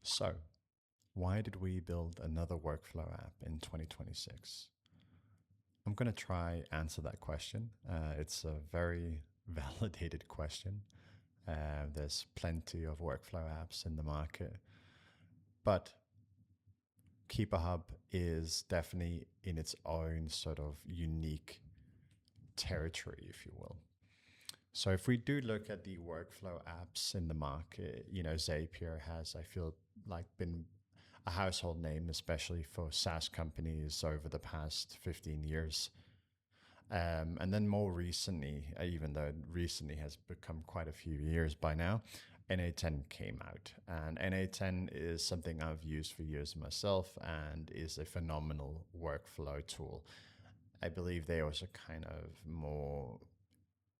So, why did we build another workflow app in 2026? I'm going to try answer that question. It's a very validated question. There's plenty of workflow apps in the market, but KeeperHub is definitely in its own sort of unique territory, if you will. So if we do look at the workflow apps in the market, Zapier has, I feel like, been a household name, especially for SaaS companies over the past 15 years. And then more recently, even though recently has become quite a few years by now, NA10 came out. And NA10 is something I've used for years myself and is a phenomenal workflow tool. I believe they also kind of more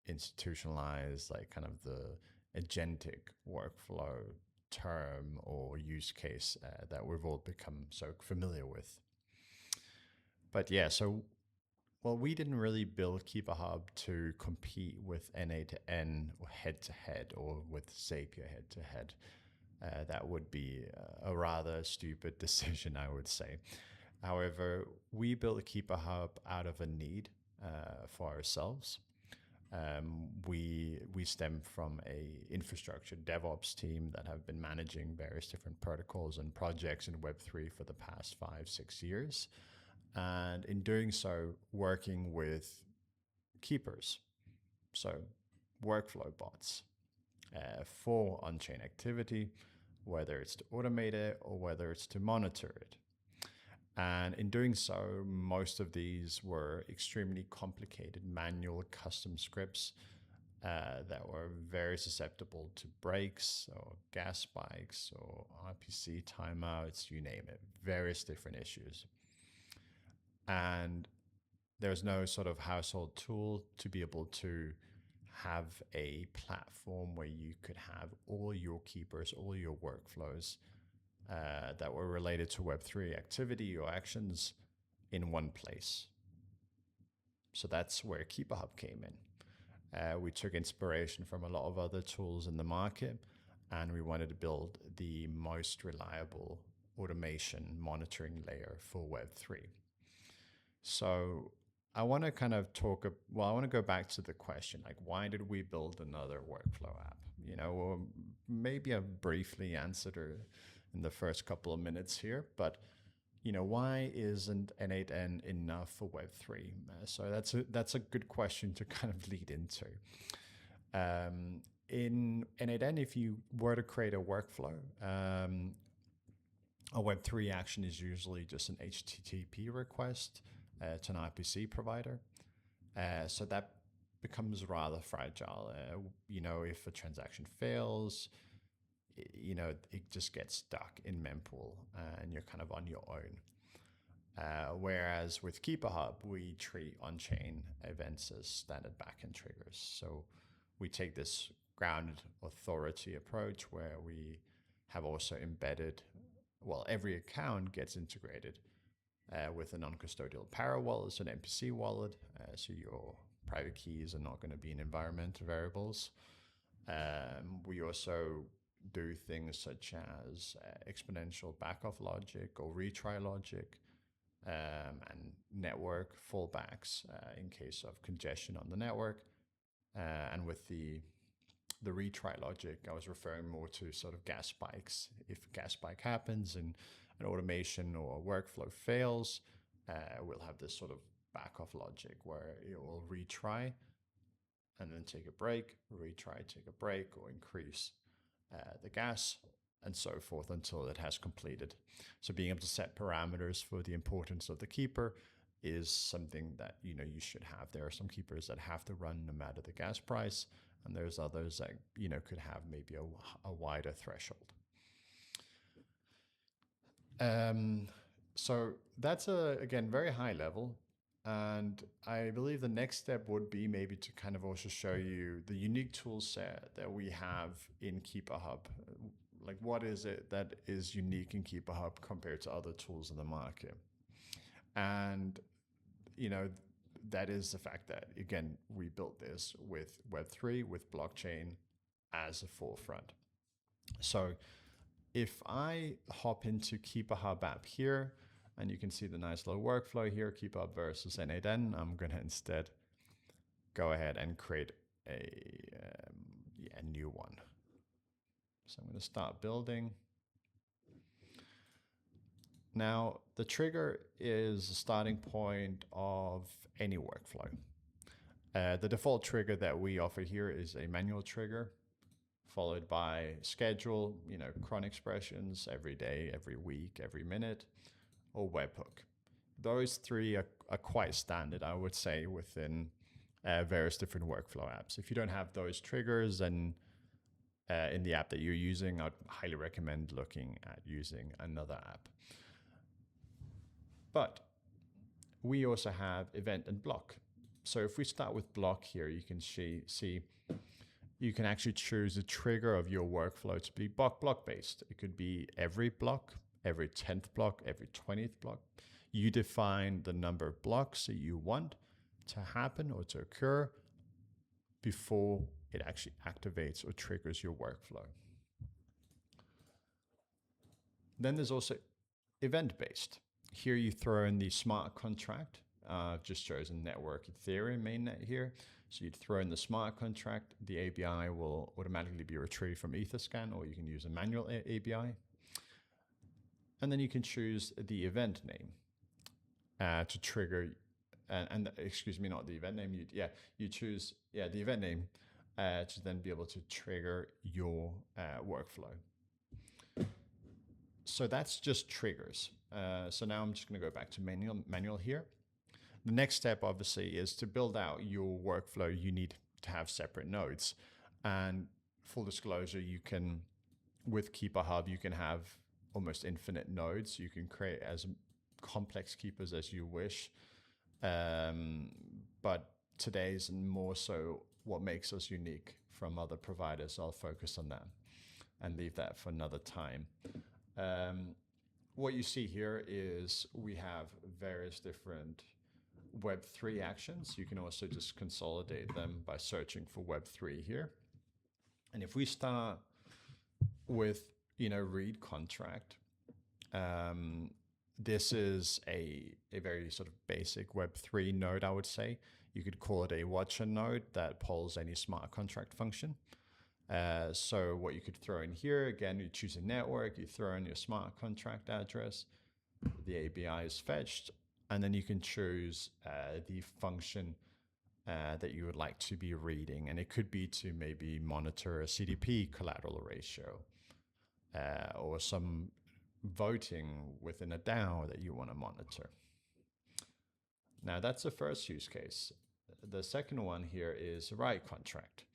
institutionalized, like kind of the agentic workflow term or use case that we've all become so familiar with. But yeah, so well, we didn't really build KeeperHub to compete with NA to N or head to head or with Zapier head to head. That would be a rather stupid decision, I would say. However, we built KeeperHub out of a need for ourselves. We stem from a infrastructure DevOps team that have been managing various different protocols and projects in Web3 for the past 5-6 years, and in doing so, working with keepers, so workflow bots for on-chain activity, whether it's to automate it or whether it's to monitor it. And in doing so, most of these were extremely complicated manual custom scripts that were very susceptible to breaks or gas spikes or RPC timeouts, you name it, various different issues. And there's no sort of household tool to be able to have a platform where you could have all your keepers, all your workflows that were related to Web3 activity or actions in one place. So that's where KeeperHub came in. We took inspiration from a lot of other tools in the market, and we wanted to build the most reliable automation monitoring layer for Web3. So I want to kind of I want to go back to the question, like, why did we build another workflow app? Or maybe I've briefly answered it in the first couple of minutes here, but why isn't N8N enough for Web3? So that's a good question to kind of lead into. In N8N, if you were to create a workflow, a Web3 action is usually just an HTTP request to an RPC provider. So that becomes rather fragile. If a transaction fails, it just gets stuck in mempool and you're kind of on your own. Whereas with KeeperHub, we treat on-chain events as standard backend triggers. So we take this grounded authority approach where we have also embedded, every account gets integrated with a non-custodial para wallet, so an MPC wallet. So your private keys are not going to be in environmental variables. We also do things such as exponential backoff logic or retry logic, and network fallbacks in case of congestion on the network. And with the retry logic, I was referring more to sort of gas spikes. If a gas spike happens and an automation or a workflow fails, we'll have this sort of backoff logic where it will retry and then take a break, retry, take a break, or increase the gas, and so forth until it has completed. So being able to set parameters for the importance of the keeper is something that you should have. There are some keepers that have to run no matter the gas price, and there's others that could have maybe a wider threshold. So that's again very high level. And I believe the next step would be maybe to kind of also show you the unique tool set that we have in KeeperHub. Like, what is it that is unique in KeeperHub compared to other tools in the market? And, that is the fact that, again, we built this with Web3, with blockchain as a forefront. So if I hop into KeeperHub app here, and you can see the nice little workflow here, KeeperHub versus N8N, I'm going to instead go ahead and create a new one. So I'm going to start building. Now, the trigger is the starting point of any workflow. The default trigger that we offer here is a manual trigger, followed by schedule, cron expressions every day, every week, every minute, or webhook. Those three are quite standard, I would say, within various different workflow apps. If you don't have those triggers, then in the app that you're using, I'd highly recommend looking at using another app. But we also have event and block. So if we start with block here, you can see you can actually choose the trigger of your workflow to be block based. It could be every block, every 10th block, every 20th block. You define the number of blocks that you want to happen or to occur before it actually activates or triggers your workflow. Then there's also event-based. Here you throw in the smart contract, just chosen network Ethereum mainnet here. So you'd throw in the smart contract, the ABI will automatically be retrieved from Etherscan, or you can use a manual ABI. And then you can choose the event name to trigger, and excuse me, not the event name, you choose the event name to then be able to trigger your workflow. So that's just triggers. So now I'm just going to go back to manual here. The next step, obviously, is to build out your workflow. You need to have separate nodes. And full disclosure, you can, with KeeperHub, you can have almost infinite nodes. You can create as complex keepers as you wish. But today's more so what makes us unique from other providers. I'll focus on that and leave that for another time. What you see here is we have various different Web3 actions. You can also just consolidate them by searching for Web3 here. And if we start with, read contract, this is a very sort of basic Web3 node, I would say. You could call it a watcher node that polls any smart contract function. So what you could throw in here, again, you choose a network, you throw in your smart contract address, the ABI is fetched, and then you can choose the function that you would like to be reading. And it could be to maybe monitor a CDP collateral ratio or some voting within a DAO that you want to monitor. Now that's the first use case. The second one here is write contract.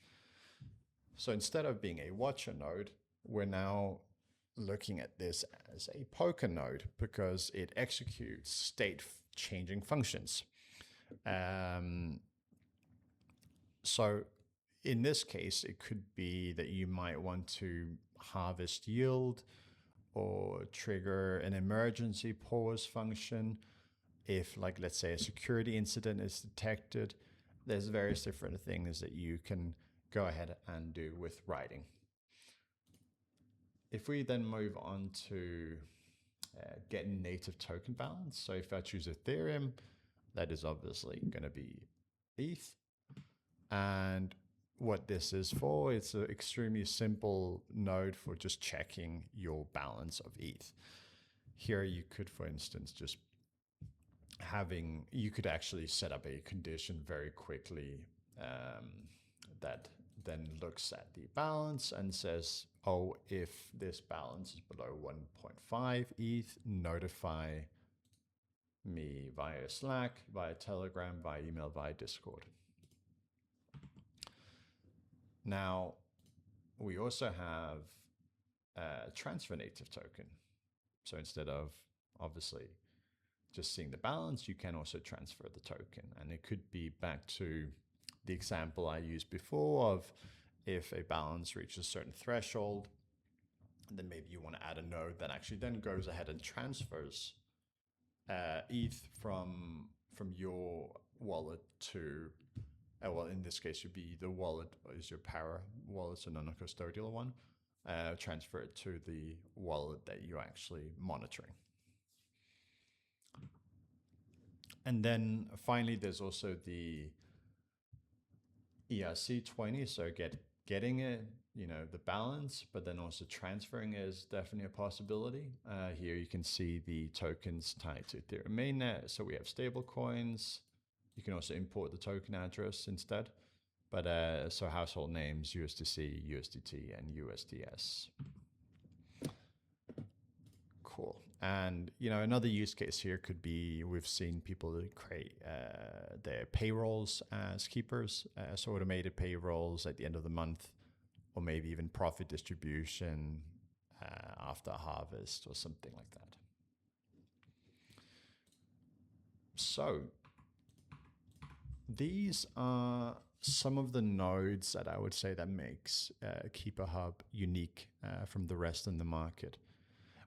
So instead of being a watcher node, we're now looking at this as a poker node because it executes state changing functions. So in this case, it could be that you might want to harvest yield or trigger an emergency pause function. If, like, let's say a security incident is detected, there's various different things that you can go ahead and do with writing. If we then move on to get native token balance. So if I choose Ethereum, that is obviously going to be ETH. And what this is for, it's an extremely simple node for just checking your balance of ETH. Here you could, for instance, just you could actually set up a condition very quickly that then looks at the balance and says, oh, if this balance is below 1.5 ETH, notify me via Slack, via Telegram, via email, via Discord. Now, we also have a transfer native token. So instead of obviously just seeing the balance, you can also transfer the token. And it could be back to the example I used before of if a balance reaches a certain threshold, then maybe you want to add a node that actually then goes ahead and transfers ETH from your wallet to, well, in this case, would be the wallet is your Power wallet, so non-custodial one. transfer it to the wallet that you're actually monitoring. And then finally, there's also the ERC20. So getting it, the balance, but then also transferring is definitely a possibility. Here you can see the tokens tied to Ethereum mainnet. So we have stable coins. You can also import the token address instead. But so household names, USDC, USDT, and USDS. Cool. And another use case here could be, we've seen people create their payrolls as keepers, so automated payrolls at the end of the month, or maybe even profit distribution after harvest or something like that. So these are some of the nodes that I would say that makes KeeperHub unique from the rest in the market.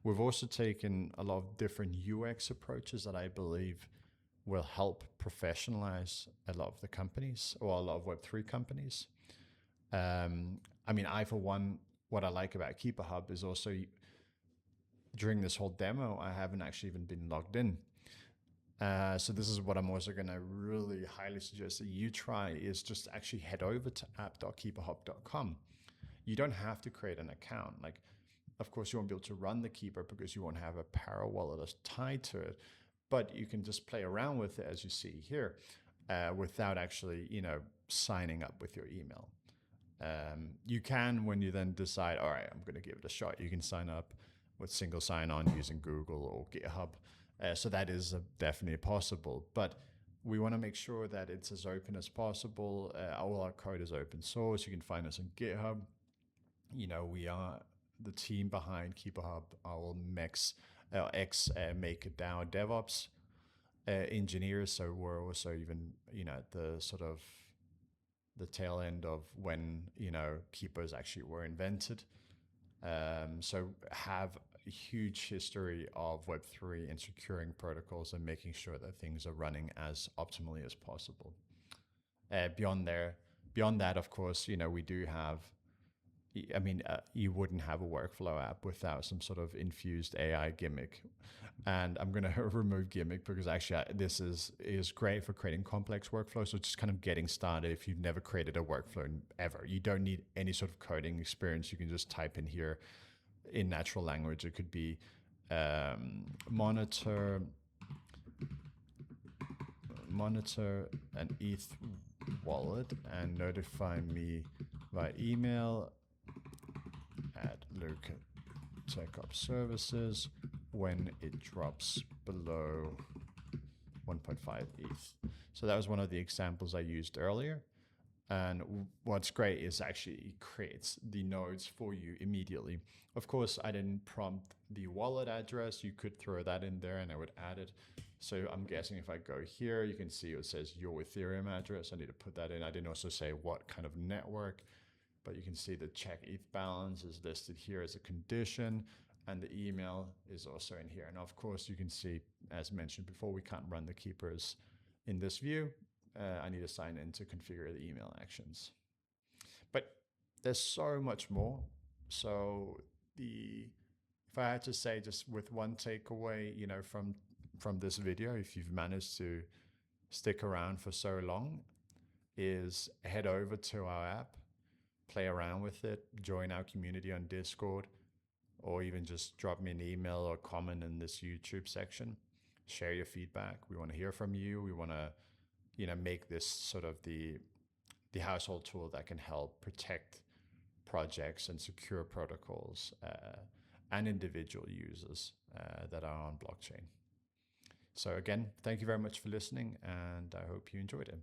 We've also taken a lot of different UX approaches that I believe will help professionalize a lot of the companies, or a lot of Web3 companies. I, for one, what I like about KeeperHub is also, during this whole demo, I haven't actually even been logged in. So this is what I'm also going to really highly suggest that you try, is just actually head over to app.keeperhub.com. You don't have to create an account. Of course, you won't be able to run the Keeper because you won't have a Para wallet that's tied to it, but you can just play around with it, as you see here, without actually, signing up with your email. You can, when you then decide, all right, I'm going to give it a shot, you can sign up with single sign-on using Google or GitHub. So that is definitely possible, but we want to make sure that it's as open as possible. All our code is open source. You can find us on GitHub. We are the team behind KeeperHub, our ex-MakerDAO DevOps engineers. So we're also even, at the sort of the tail end of when, keepers actually were invented. So have a huge history of Web3 and securing protocols and making sure that things are running as optimally as possible. Beyond that, of course, we do have, you wouldn't have a workflow app without some sort of infused AI gimmick. And I'm going to remove gimmick because actually this is great for creating complex workflows. So just kind of getting started. If you've never created a workflow ever, you don't need any sort of coding experience. You can just type in here in natural language. It could be monitor an ETH wallet and notify me by email at Luke TechOps Services when it drops below 1.5 ETH. So that was one of the examples I used earlier. And what's great is actually it creates the nodes for you immediately. Of course, I didn't prompt the wallet address. You could throw that in there and I would add it. So I'm guessing if I go here, you can see it says your Ethereum address. I need to put that in. I didn't also say what kind of network, but you can see the check ETH balance is listed here as a condition, and the email is also in here. And of course, you can see, as mentioned before, we can't run the keepers in this view. I need to sign in to configure the email actions. But there's so much more. So if I had to say just with one takeaway, from this video, if you've managed to stick around for so long, is head over to our app, play around with it, join our community on Discord, or even just drop me an email or comment in this YouTube section. Share your feedback. We want to hear from you. We want to, make this sort of the household tool that can help protect projects and secure protocols and individual users that are on blockchain. So again, thank you very much for listening, and I hope you enjoyed it.